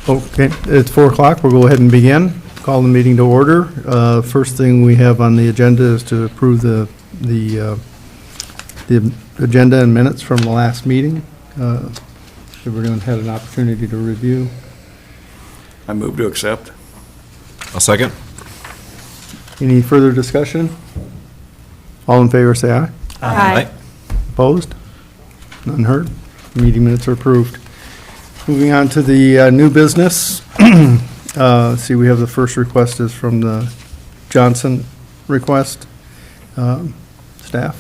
Okay, it's 4 o'clock. We'll go ahead and begin. Call the meeting to order. First thing we have on the agenda is to approve the agenda and minutes from the last meeting. Everyone had an opportunity to review. I move to accept. I'll second. Any further discussion? All in favor, say aye. Aye. Opposed? None heard. Meeting minutes are approved. Moving on to the new business. See, we have the first request is from the Johnson request. Staff?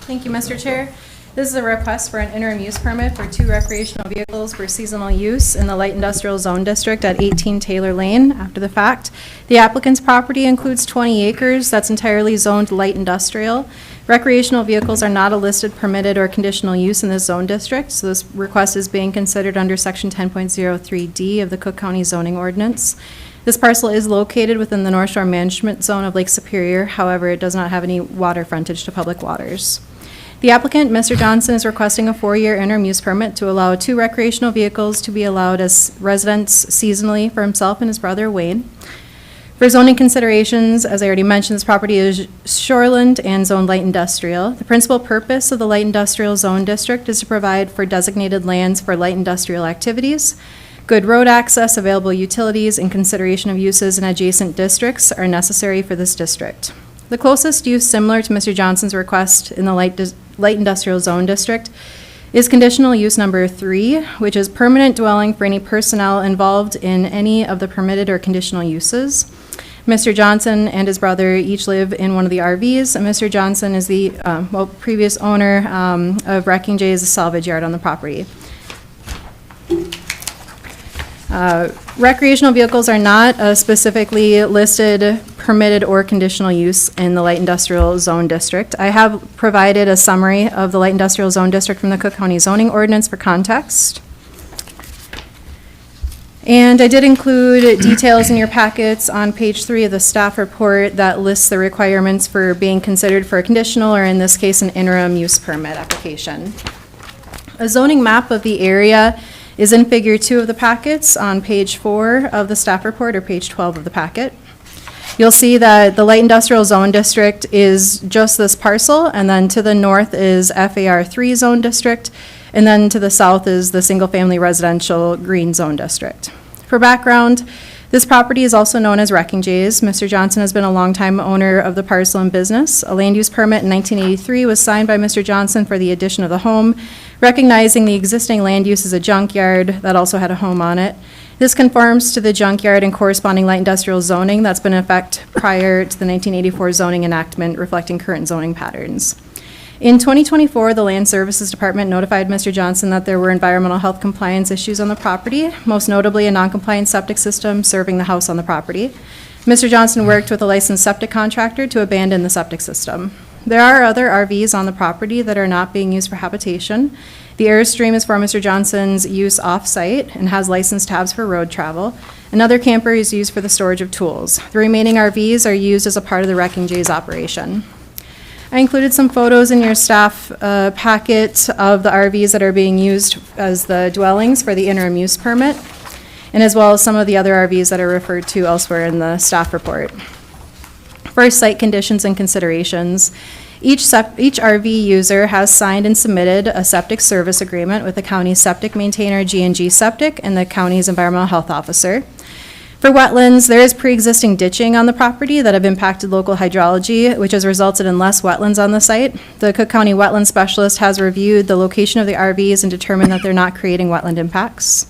Thank you, Mr. Chair. This is a request for an interim use permit for 2 recreational vehicles for seasonal use in the Light Industrial Zone District at 18 Taylor Lane after the fact. The applicant's property includes 20 acres that's entirely zoned light industrial. Recreational vehicles are not a listed permitted or conditional use in this zone district, so this request is being considered under Section 10.03D of the Cook County zoning ordinance. This parcel is located within the North Shore Management Zone of Lake Superior. However, it does not have any water frontage to public waters. The applicant, Mr. Johnson, is requesting a 4-year interim use permit to allow 2 recreational vehicles to be allowed as residents seasonally for himself and his brother Wayne. For zoning considerations, as I already mentioned, this property is shoreland and zoned light industrial. The principal purpose of the light industrial zone district is to provide for designated lands for light industrial activities. Good road access, available utilities, and consideration of uses in adjacent districts are necessary for this district. The closest use similar to Mr. Johnson's request in the light industrial zone district is conditional use number 3, which is permanent dwelling for any personnel involved in any of the permitted or conditional uses. Mr. Johnson and his brother each live in one of the RVs, and Mr. Johnson is the previous owner of Wrecking Jay's salvage yard on the property. Recreational vehicles are not a specifically listed, permitted, or conditional use in the Light Industrial Zone District. I have provided a summary of the Light Industrial Zone District from the Cook County Zoning Ordinance for context. And I did include details in your packets on page 3 of the staff report that lists the requirements for being considered for a conditional, or in this case, an interim use permit application. A zoning map of the area is in figure 2 of the packets on page 4 of the staff report, or page 12 of the packet. You'll see that the Light Industrial Zone District is just this parcel, and then to the north is FAR 3 Zone District, and then to the south is the single-family residential Green Zone District. For background, this property is also known as Wrecking Jay's. Mr. Johnson has been a longtime owner of the parcel and business. A land use permit in 1983 was signed by Mr. Johnson for the addition of the home, recognizing the existing land use as a junkyard that also had a home on it. This conforms to the junkyard and corresponding light industrial zoning that's been in effect prior to the 1984 zoning enactment, reflecting current zoning patterns. In 2024, the Land Services Department notified Mr. Johnson that there were environmental health compliance issues on the property, most notably a non-compliant septic system serving the house on the property. Mr. Johnson worked with a licensed septic contractor to abandon the septic system. There are other RVs on the property that are not being used for habitation. The Airstream is for Mr. Johnson's use off-site and has licensed tabs for road travel. Another camper is used for the storage of tools. The remaining RVs are used as a part of the Wrecking Jay's operation. I included some photos in your staff packet of the RVs that are being used as the dwellings for the interim use permit, and as well as some of the other RVs that are referred to elsewhere in the staff report. First, site conditions and considerations. Each RV user has signed and submitted a septic service agreement with the county's septic maintainer, G&G Septic, and the county's environmental health officer. For wetlands, there is pre-existing ditching on the property that have impacted local hydrology, which has resulted in less wetlands on the site. The Cook County Wetland Specialist has reviewed the location of the RVs and determined that they're not creating wetland impacts.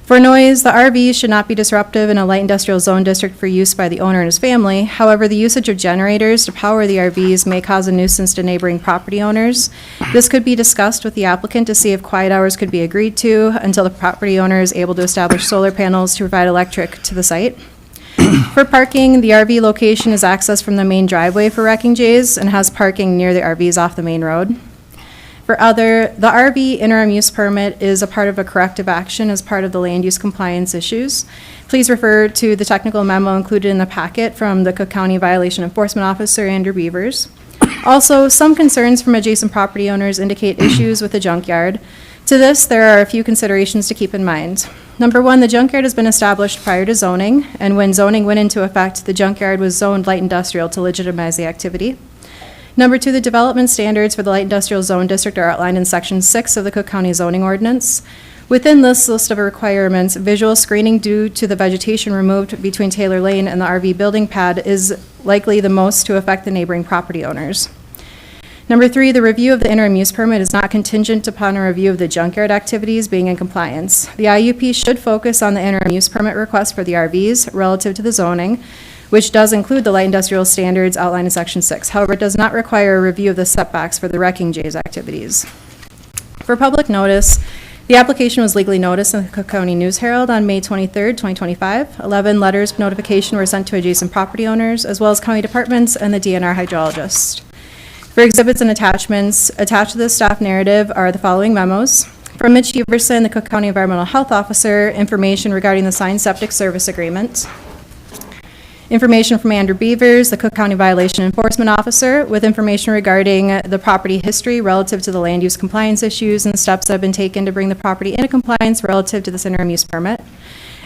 For noise, the RVs should not be disruptive in a light industrial zone district for use by the owner and his family. However, the usage of generators to power the RVs may cause a nuisance to neighboring property owners. This could be discussed with the applicant to see if quiet hours could be agreed to until the property owner is able to establish solar panels to provide electric to the site. For parking, the RV location is accessed from the main driveway for Wrecking Jay's and has parking near the RVs off the main road. The RV interim use permit is a part of a corrective action as part of the land use compliance issues. Please refer to the technical memo included in the packet from the Cook County Violation Enforcement Officer, Andrew Beavers. Also, some concerns from adjacent property owners indicate issues with the junkyard. To To this, there are a few considerations to keep in mind. Number one, the junkyard has been established prior to zoning, and when zoning went into effect, the junkyard was zoned light industrial to legitimize the activity. Number two, the development standards for the light industrial zone district are outlined in Section 6 of the Cook County zoning ordinance. Within this list of requirements, visual screening due to the vegetation removed between Taylor Lane and the RV building pad is likely the most to affect the neighboring property owners. Number three, the review of the interim use permit is not contingent upon a review of the junkyard activities being in compliance. The IUP should focus on the interim use permit request for the RVs relative to the zoning, which does include the light industrial standards outlined in Section 6. However, it does not require a review of the setbacks for the wrecking J's activities. For public notice, the application was legally noticed in the Cook County News Herald on May 23, 2025. 11 letters of notification were sent to adjacent property owners, as well as county departments and the DNR hydrologist. For exhibits and attachments, attached to the staff narrative are the following memos. From Mitch Everson, the Cook County Environmental Health Officer, information regarding the signed septic service agreement. Information from Andrew Beavers, the Cook County Violation Enforcement Officer, with information regarding the property history relative to the land use compliance issues and steps that have been taken to bring the property into compliance relative to this interim use permit.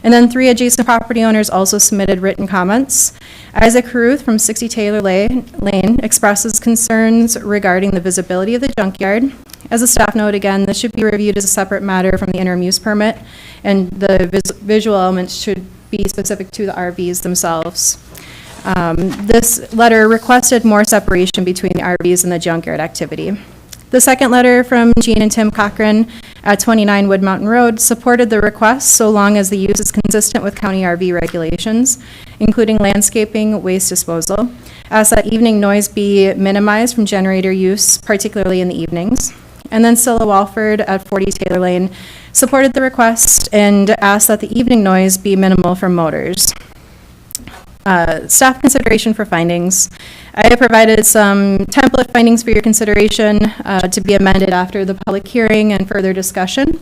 And then 3 adjacent property owners also submitted written comments. Isaac Caruth from 60 Taylor Lane expresses concerns regarding the visibility of the junkyard. As a staff note, again, this should be reviewed as a separate matter from the interim use permit, and the visual elements should be specific to the RVs themselves. This letter requested more separation between the RVs and the junkyard activity. The second letter from Jean and Tim Cochran at 29 Wood Mountain Road supported the request so long as the use is consistent with county RV regulations, including landscaping, waste disposal, as that evening noise be minimized from generator use, particularly in the evenings. And then Scylla Walford at 40 Taylor Lane supported the request and asked that the evening noise be minimal from motors. Staff consideration for findings. I have provided some template findings for your consideration to be amended after the public hearing and further discussion.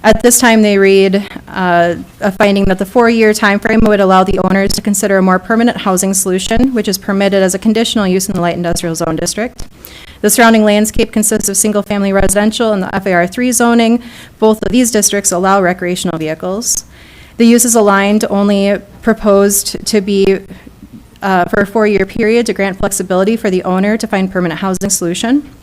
At this time, they read a finding that the 4-year timeframe would allow the owners to consider a more permanent housing solution, which is permitted as a conditional use in the light industrial zone district. The surrounding landscape consists of single-family residential and the FAR3 zoning. Both of these districts allow recreational vehicles. The use is aligned, only proposed to be for a 4-year period to grant flexibility for the owner to find permanent housing solution.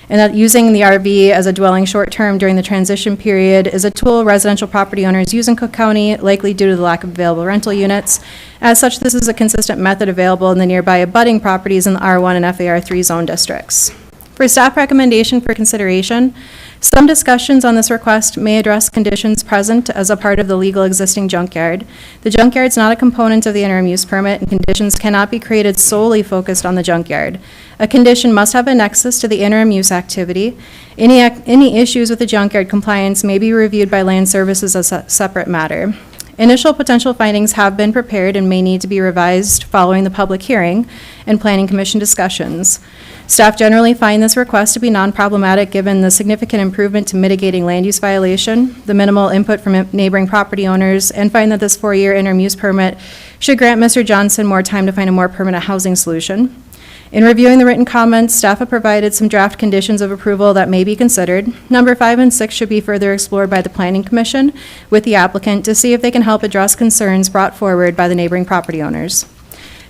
And that using the RV as a dwelling short-term during the transition period is a tool residential property owners use in Cook County, likely due to the lack of available rental units. As such, this is a consistent method available in the nearby abutting properties in the R1 and FAR3 zone districts. For staff recommendation for consideration, some discussions on this request may address conditions present as a part of the legal existing junkyard. The junkyard is not a component of the interim use permit, and conditions cannot be created solely focused on the junkyard. A condition must have a nexus to the interim use activity. Any issues with the junkyard compliance may be reviewed by Land Services as a separate matter. Initial potential findings have been prepared and may need to be revised following the public hearing and Planning Commission discussions. Staff generally find this request to be non-problematic given the significant improvement to mitigating land use violation, the minimal input from neighboring property owners, and find that this 4-year interim use permit should grant Mr. Johnson more time to find a more permanent housing solution. In reviewing the written comments, staff have provided some draft conditions of approval that may be considered. Number 5 and 6 should be further explored by the Planning Commission with the applicant to see if they can help address concerns brought forward by the neighboring property owners.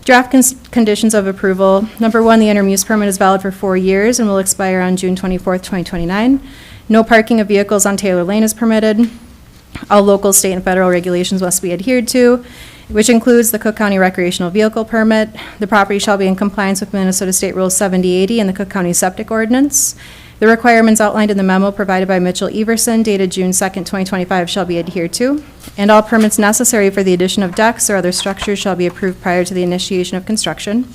Draft conditions of approval. Number 1, the interim use permit is valid for 4 years and will expire on June 24th, 2029. No parking of vehicles on Taylor Lane is permitted. All local, state, and federal regulations must be adhered to, which includes the Cook County Recreational Vehicle permit. The property shall be in compliance with Minnesota State Rule 7080 and the Cook County Septic Ordinance. The requirements outlined in the memo provided by Mitchell Everson dated June 2nd, 2025 shall be adhered to, and all permits necessary for the addition of decks or other structures shall be approved prior to the initiation of construction.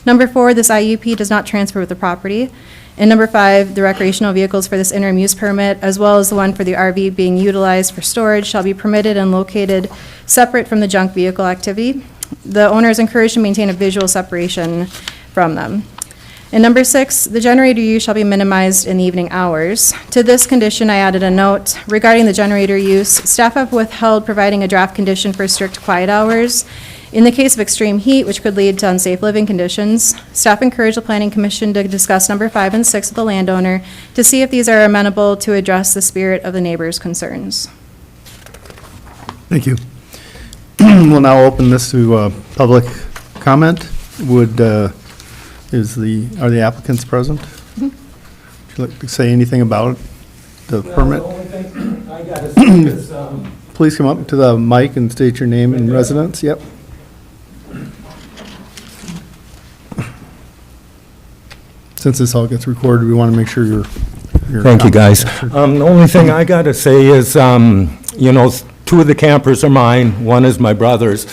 Number 4, this IUP does not transfer with the property. And number 5, the recreational vehicles for this interim use permit, as well as the one for the RV being utilized for storage, shall be permitted and located separate from the junk vehicle activity. The owner is encouraged to maintain a visual separation from them. And number 6, the generator use shall be minimized in the evening hours. To this condition, I added a note regarding the generator use. Staff have withheld providing a draft condition for strict quiet hours In the case of extreme heat, which could lead to unsafe living conditions, staff encouraged the Planning Commission to discuss number 5 and 6 with the landowner to see if these are amenable to address the spirit of the neighbors' concerns. Thank you. We'll now open this to public comment. Are the applicants present? Would you like to say anything about the permit? The only thing I gotta say is, Please come up to the mic and state your name and residence. Yep. Since this all gets recorded, we want to make sure you're. thank you, guys. The only thing I gotta say is, you know, 2 of the campers are mine, 1 is my brother's.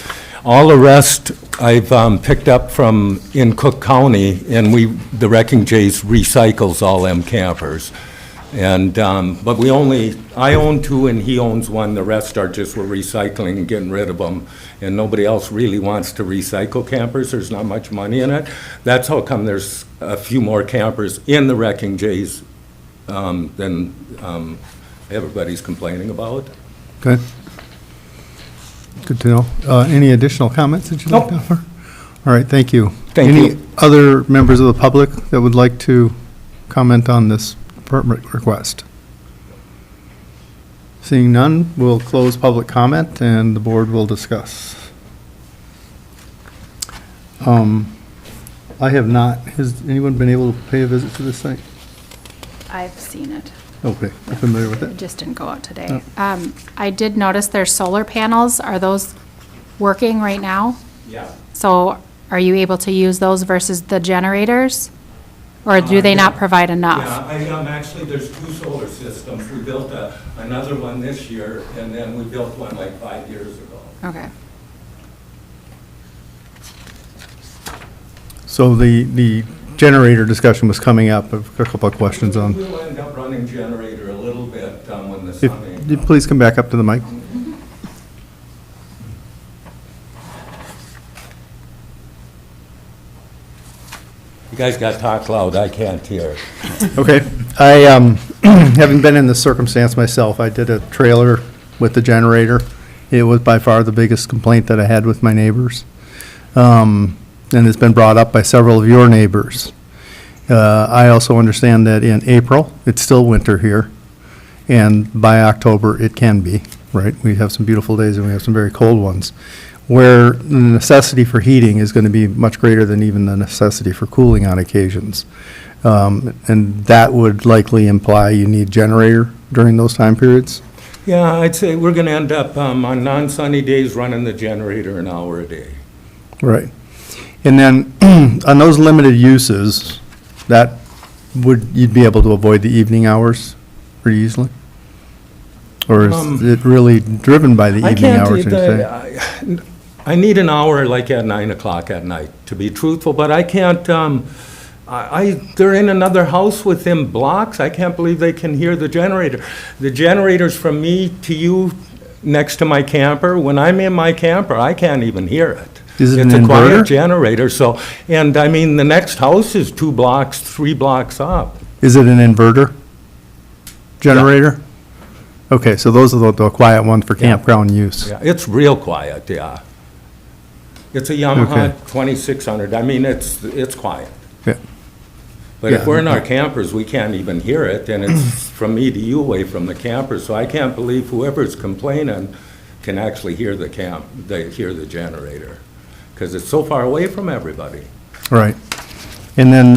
All the rest I've picked up from in Cook County, and the Wrecking Jays recycles all them campers. And, but I own 2 and he owns 1, the rest are just, we're recycling and getting rid of them. And nobody else really wants to recycle campers, there's not much money in it. That's how come there's a few more campers in the Wrecking Jays than everybody's complaining about. Good. Good to know. Any additional comments that you'd like to Nope. offer? All right, thank you. Thank Any you. other members of the public that would like to comment on this permit request? Seeing none, we'll close public comment and the board will discuss. I have not, has anyone been able to pay a visit to this site? I've seen it. Okay, I'm familiar with It it. just didn't go out today. I did notice there's solar panels. Are those working right now? Yeah. So are you able to use those versus the generators? Or do they not provide enough? Yeah, actually, there's 2 solar systems. We built another one this year, and then we built one like 5 years ago. Okay. So the generator discussion was coming up, a couple of questions on. We'll end up running generator a little bit when the sun ain't. If you please come back up to the mic. You guys got to talk loud, I can't hear. Okay. Having been in this circumstance myself, I did a trailer with the generator. It was by far the biggest complaint that I had with my neighbors. And it's been brought up by several of your neighbors. I also understand that in April, it's still winter here, and by October, it can be, right? We have some beautiful days and we have some very cold ones, where the necessity for heating is going to be much greater than even the necessity for cooling on occasions. And that would likely imply you need generator during those time periods? Yeah, I'd say we're going to end up on non-sunny days running the generator an hour a day. Right. And then, on those limited uses, you'd be able to avoid the evening hours pretty easily? Or is it really driven by the evening hours? would you say? I need an hour like at 9 o'clock at night, to be truthful, but I can't, they're in another house within blocks. I can't believe they can hear the generator. The generator's from me to you next to my camper. When I'm in my camper, I can't even hear it. Is it an It's a quiet inverter? generator, so, and I mean, the next house is 2 blocks, 3 blocks up. Is it an inverter generator? Okay, so those are the quiet ones for campground use. Yeah, it's real quiet, yeah. It's a Yamaha 2600, I mean, it's quiet. Yeah. But if Yeah. we're in our campers, we can't even hear it, and it's from me to you away from the camper, so I can't believe whoever's complaining can actually hear the generator, because it's so far away from everybody. Right. And then,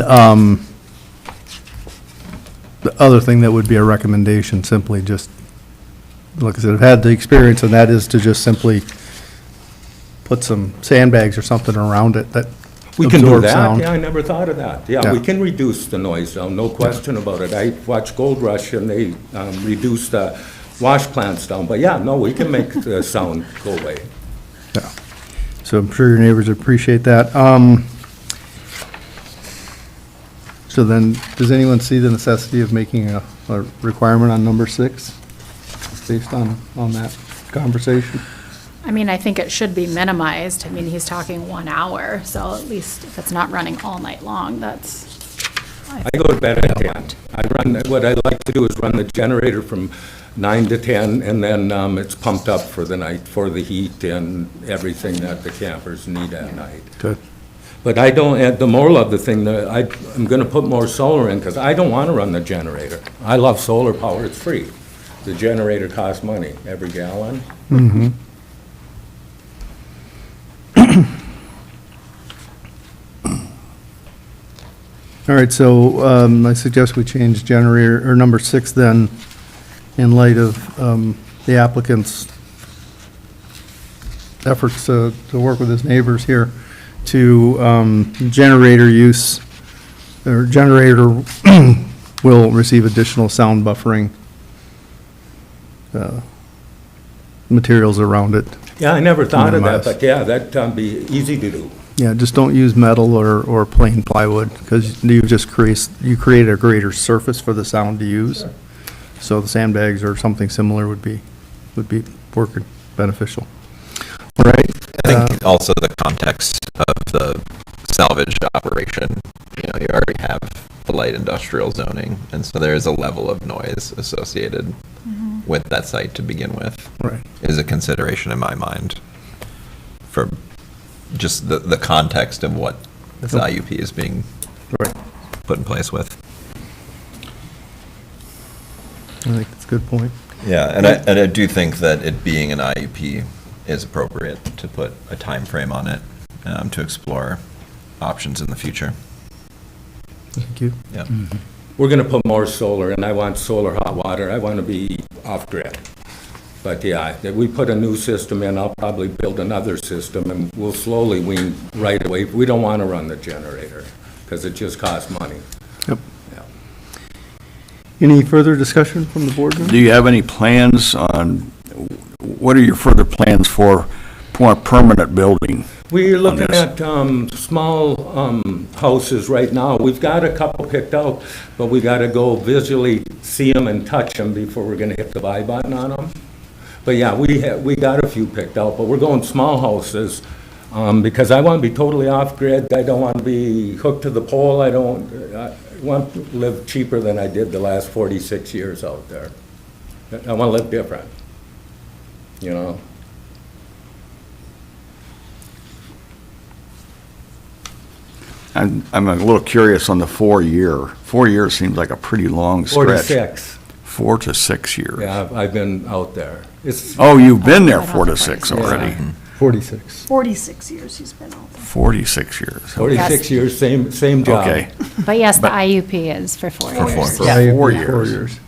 the other thing that would be a recommendation, simply just, like I said, I've had the experience, and that is to just simply put some sandbags or something around it that We can do absorb that, sound. yeah, I never thought of that. Yeah, we can reduce the noise down, no question about it. I watched Gold Rush, and they reduced the wash plants down, but yeah, no, we can make the sound go away. Yeah. So I'm sure your neighbors appreciate that. So then, does anyone see the necessity of making a requirement on number 6, based on that conversation? I mean, I think it should be minimized. I mean, he's talking 1 hour, so at least if it's not running all night long, that's. I go to bed at 10. What I like to do is run the generator from 9 to 10, and then it's pumped up for the night for the heat and everything that the campers need at night. Good. But I don't, at the moral of the thing, I'm going to put more solar in because I don't want to run the generator. I love solar power, it's free. The generator costs money, every gallon. All right, so I suggest we change generator, or number 6 then, in light of the applicant's efforts to work with his neighbors here, to generator use, or generator will receive additional sound buffering materials around it. Yeah, I never thought of that, Minimize. but yeah, that'd be easy to do. Yeah, just don't use metal or plain plywood, because you just create a greater surface for the sound to use. So the sandbags or something similar would be working beneficial. All right. I think also the context of the salvage operation, you already have the light industrial zoning, and so there is a level of noise associated with that site to begin with. Right. Is a consideration in my mind for just the context of what this IUP is being Right. put in place with. I think that's a good point. Yeah, and I do think that it being an IUP is appropriate to put a time frame on it to explore options in the future. Thank you. Yeah. We're going to put more solar, and I want solar hot water. I want to be off-grid. But yeah, if we put a new system in, I'll probably build another system, and we'll slowly wean right away. We don't want to run the generator, because it just costs money. Yep. Yeah. Any further discussion from the board? Do you have any plans on, what are your further plans for a permanent building? We're looking this? at small houses right now. We've got a couple picked out, but we got to go visually see them and touch them before we're going to hit the buy button on them. But yeah, we got a few picked out, but we're going small houses because I want to be totally off-grid. I don't want to be hooked to the pole. I want to live cheaper than I did the last 46 years out there. I want to live different, you know? I'm a little curious on the 4-year. 4 years seems like a pretty long stretch. 46. 4 to 6 years. Yeah, I've been out there. It's, Oh, you've been there Right 4 to off the 6 place. already. 46. 46 years he's been out there. 46 years. 46 years, same job. Okay. But yes, the But- IUP is for 4 For years. four. Yeah, Yeah, 4 4 years. years.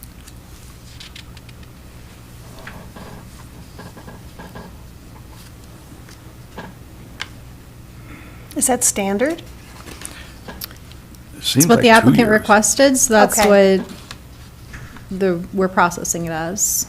Is that standard? It's what the applicant requested, so that's Okay. what we're processing it as.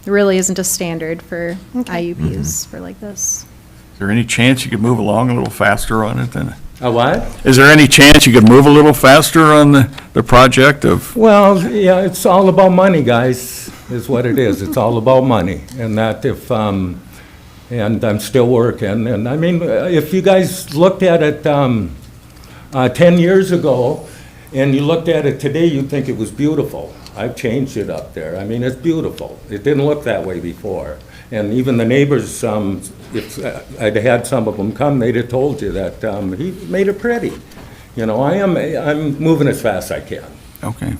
There really isn't a standard for IUPs for like this. Is there any chance you could move along a little faster on it then? A what? Is there any chance you could move a little faster on the project of, Well, yeah, it's all about money, guys, is what it is. It's all about money. And that if, and I'm still working. And I mean, if you guys looked at it 10 years ago and you looked at it today, you'd think it was beautiful. I've changed it up there. I mean, it's beautiful. It didn't look that way before. And even the neighbors, if I'd had some of them come, they'd have told you that he made it pretty. You know, I'm moving as fast as I can. okay.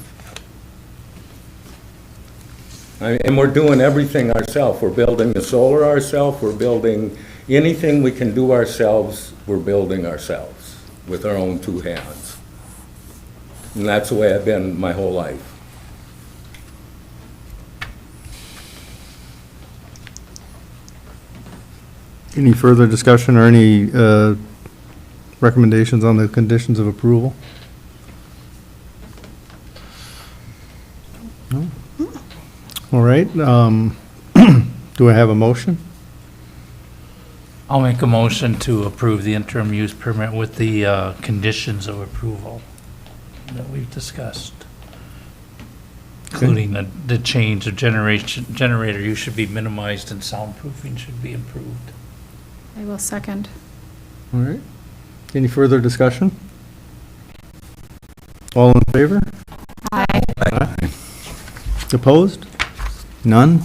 And we're doing everything ourselves. We're building the solar ourselves, we're building anything we can do ourselves, we're building ourselves with our own 2 hands. And that's the way I've been my whole life. Any further discussion or any recommendations on the conditions of approval? No? All right. Do I have a motion? I'll make a motion to approve the interim use permit with the conditions of approval that we've discussed, including the change of generator use should be minimized and soundproofing should be improved. I will second. All right. Any further discussion? All in favor? Aye. Opposed? None?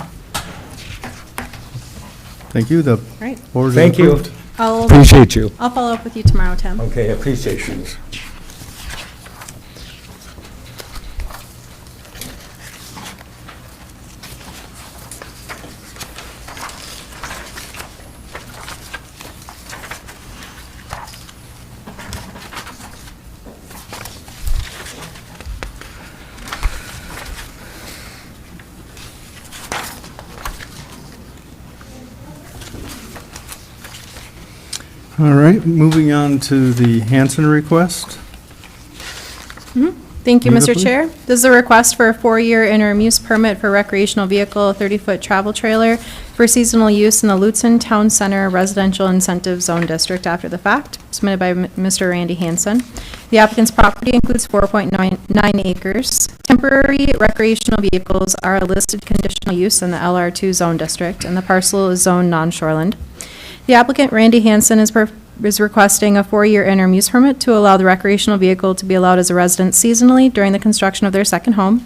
Thank you. The Right. board is Thank you. approved. I'll Appreciate you. follow up with you tomorrow, Tim. Okay, appreciate you. All right, moving on to the Hansen request. Thank you, Rita, Mr. please. Chair. This is a request for a 4-year interim use permit for recreational vehicle, 30-foot travel trailer for seasonal use in the Lutsen Town Center Residential Incentive Zone District after the fact, submitted by Mr. Randy Hansen. The applicant's property includes 4.9 acres. Temporary recreational vehicles are a listed conditional use in the LR2 zone district, and the parcel is zoned non-shoreland. The applicant, Randy Hansen, is requesting a 4-year interim use permit to allow the recreational vehicle to be allowed as a resident seasonally during the construction of their second home.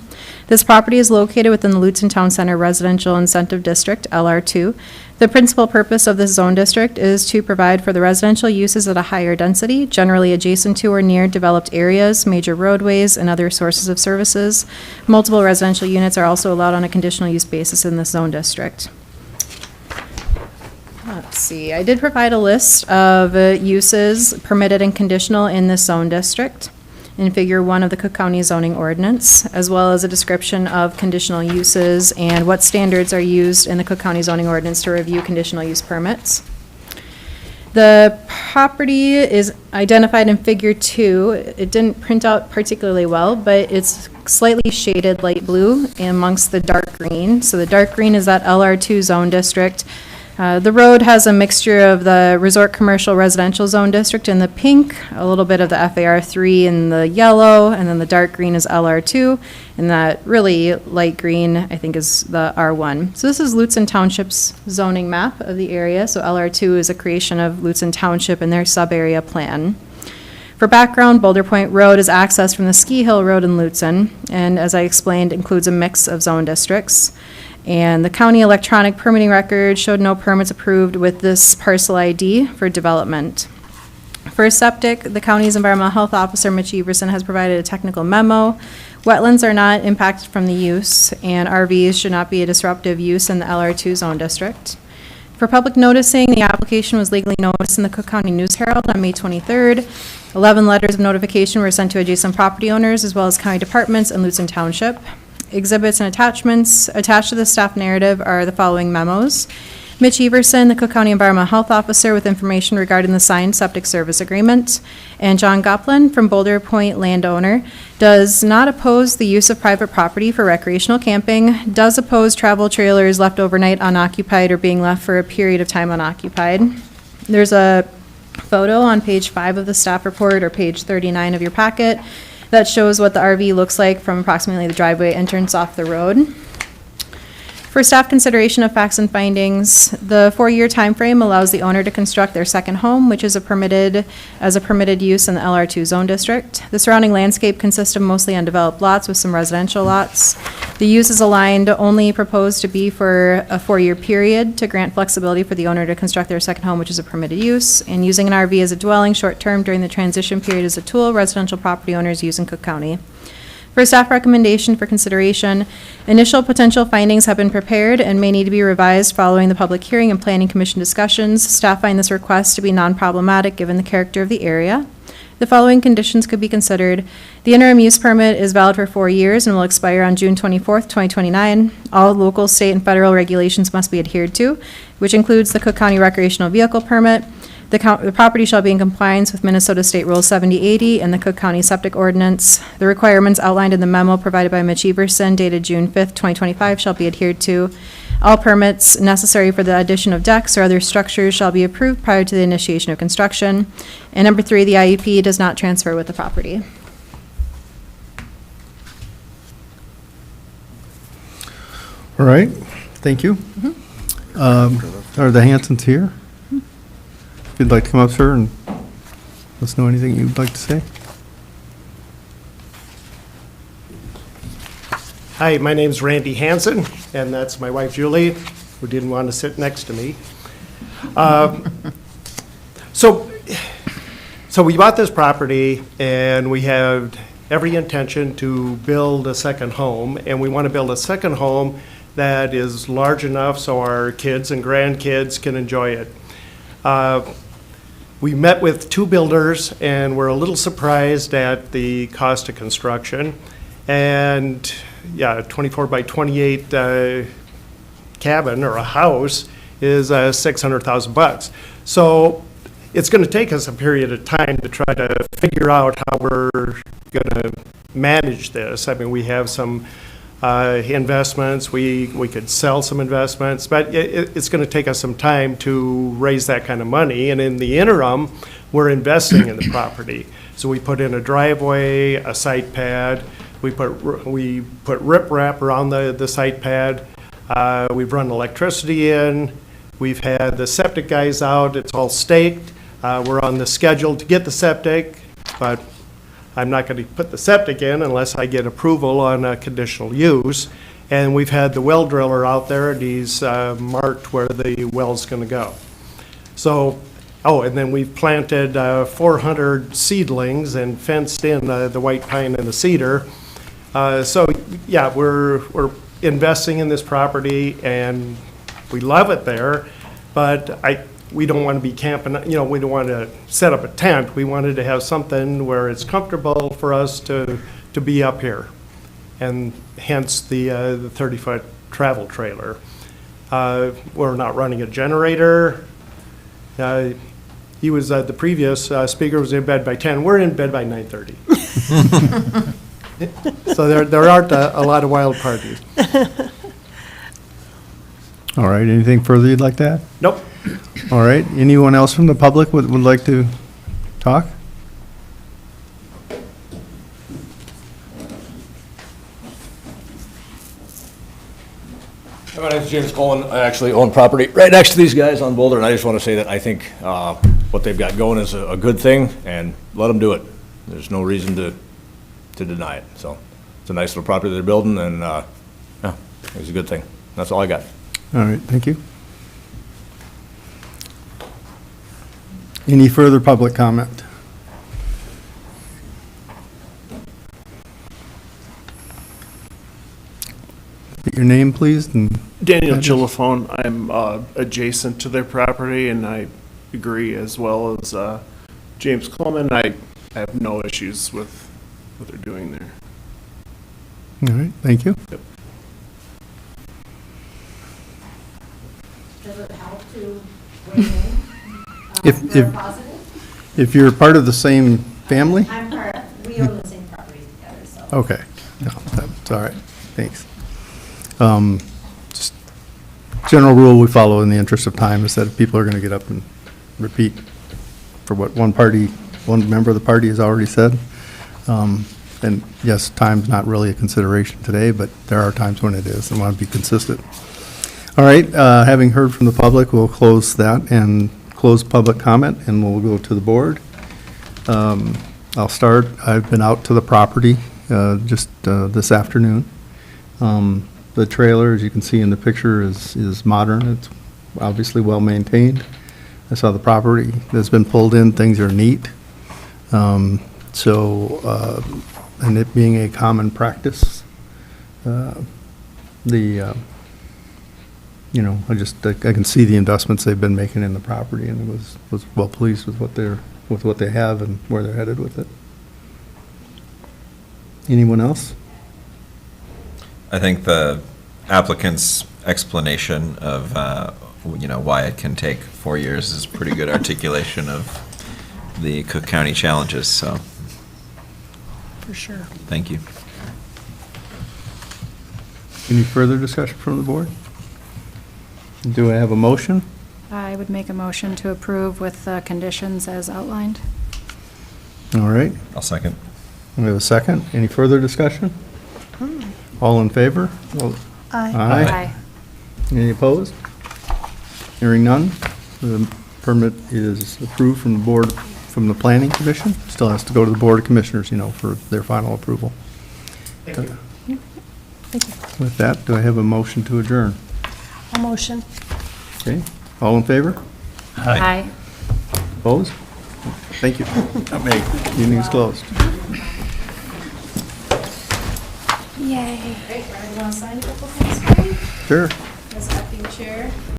This property is located within the Lutsen Town Center Residential Incentive District, LR2. The principal purpose of this zone district is to provide for the residential uses at a higher density, generally adjacent to or near developed areas, major roadways, and other sources of services. Multiple residential units are also allowed on a conditional use basis in this zone district. Let's see, I did provide a list of uses permitted and conditional in this zone district in Figure 1 of the Cook County zoning ordinance, as well as a description of conditional uses and what standards are used in the Cook County zoning ordinance to review conditional use permits. The property is identified in Figure 2. It didn't print out particularly well, but it's slightly shaded light blue amongst the dark green. So the dark green is that LR2 zone district. The road has a mixture of the Resort Commercial Residential Zone District in the pink, a little bit of the FAR3 in the yellow, and then the dark green is LR2, and that really light green, I think, is the R1. So this is Lutsen Township's zoning map of the area. So LR2 is a creation of Lutsen Township and their sub-area plan. For background, Boulder Point Road is accessed from the Ski Hill Road in Lutsen, and as I explained, includes a mix of zone districts. And the county electronic permitting record showed no permits approved with this parcel ID for development. For septic, the county's environmental health officer, Mitch Everson, has provided a technical memo. Wetlands are not impacted from the use, and RVs should not be a disruptive use in the LR2 zone district. For public noticing, the application was legally noticed in the Cook County News Herald on May 23rd. 11 letters of notification were sent to adjacent property owners as well as county departments in Lutsen Township. Exhibits and attachments attached to the staff narrative are the following memos. Mitch Everson, the Cook County Environmental Health Officer, with information regarding the signed septic service agreement, and John Goplin from Boulder Point Landowner, does not oppose the use of private property for recreational camping, does oppose travel trailers left overnight unoccupied or being left for a period of time unoccupied. There's a photo on page 5 of the staff report, or page 39 of your packet, that shows what the RV looks like from approximately the driveway entrance off the road. For staff consideration of facts and findings, the 4-year timeframe allows the owner to construct their second home, which is a permitted use in the LR2 zone district. The surrounding landscape consists of mostly undeveloped lots with some residential lots. The use is aligned, only proposed to be for a 4-year period to grant flexibility for the owner to construct their second home, which is a permitted use, and using an RV as a dwelling short-term during the transition period is a tool residential property owners use in Cook County. For staff recommendation for consideration, initial potential findings have been prepared and may need to be revised following the public hearing and planning commission discussions. Staff find this request to be non-problematic given the character of the area. The following conditions could be considered. The interim use permit is valid for 4 years and will expire on June 24th, 2029. All local, state, and federal regulations must be adhered to, which includes the Cook County Recreational Vehicle Permit. The property shall be in compliance with Minnesota State Rule 7080 and the Cook County Septic Ordinance. The requirements outlined in the memo provided by Mitch Everson dated June 5th, 2025 shall be adhered to. All permits necessary for the addition of decks or other structures shall be approved prior to the initiation of construction. And number 3, the IUP does not transfer with the property. All right, thank you. Are the Hansens here? If you'd like to come up, sir, and let us know anything you'd like to say. Hi, my name's Randy Hansen, and that's my wife Julie, who didn't want to sit next to me. So we bought this property, and we have every intention to build a second home, and we want to build a second home that is large enough so our kids and grandkids can enjoy it. We met with 2 builders, and we're a little surprised at the cost of construction. And, yeah, a 24 by 28 cabin or a house is $600,000. So it's going to take us a period of time to try to figure out how we're going to manage this. I mean, we have some investments, we could sell some investments, but it's going to take us some time to raise that kind of money. And in the interim, we're investing in the property. So we put in a driveway, a site pad, we put riprap around the site pad, we've run electricity in, we've had the septic guys out, it's all staked. We're on the schedule to get the septic, but I'm not going to put the septic in unless I get approval on a conditional use. And we've had the well driller out there, and he's marked where the well's going to go. So, oh, and then we've planted 400 seedlings and fenced in the white pine and the cedar. So, yeah, we're investing in this property, and we love it there, but we don't want to be camping, we don't want to set up a tent. We wanted to have something where it's comfortable for us to be up here, and hence the 30-foot travel trailer. We're not running a generator. He was, the previous speaker was in bed by 10. We're in bed by 9:30. So there aren't a lot of wild parties. All right, anything further you'd like to add? Nope. All right, anyone else from the public would like to talk? My name's James Coleman. I actually own property right next to these guys on Boulder, and I just want to say that I think what they've got going is a good thing, and let them do it. There's no reason to deny it. So it's a nice little property they're building, and yeah, it's a good thing. That's all I got. All right, thank you. Any further public comment? State your name, please, and Daniel address. Chilophone. I'm adjacent to their property, and I agree, as well as James Coleman. I have no issues with what they're doing there. All right, thank you. Yep. Does it help to weigh in? If- If you're part of the same family? I'm part, we own the same property together, so. Okay, no, that's all right, thanks. Just general rule we follow in the interest of time is that if people are going to get up and repeat for what one member of the party has already said. And yes, time's not really a consideration today, but there are times when it is, and want to be consistent. All right, having heard from the public, we'll close that and close public comment, and we'll go to the board. I'll start. I've been out to the property just this afternoon. The trailer, as you can see in the picture, is modern. It's obviously well-maintained. I saw the property that's been pulled in. Things are neat. And it being a common practice, I can see the investments they've been making in the property, and was well pleased with what they have and where they're headed with it. Anyone else? I think the applicant's explanation of, why it can take 4 years is a pretty good articulation of the Cook County challenges, so. For sure. Thank you. Any further discussion from the board? Do I have a motion? I would make a motion to approve with the conditions as outlined. All right, I'll second. we have a second. Any further discussion? All in favor? Aye. Any opposed? Hearing none, the permit is approved from the board, from the planning commission. Still has to go to the board of commissioners, for their final approval. Thank you. Thank you. With that, do I have a motion to adjourn? A motion. Okay, all in favor? Aye. Opposed? Thank you. Meeting is closed. Yay. Great, want to sign a couple things for me? Sure. As acting chair.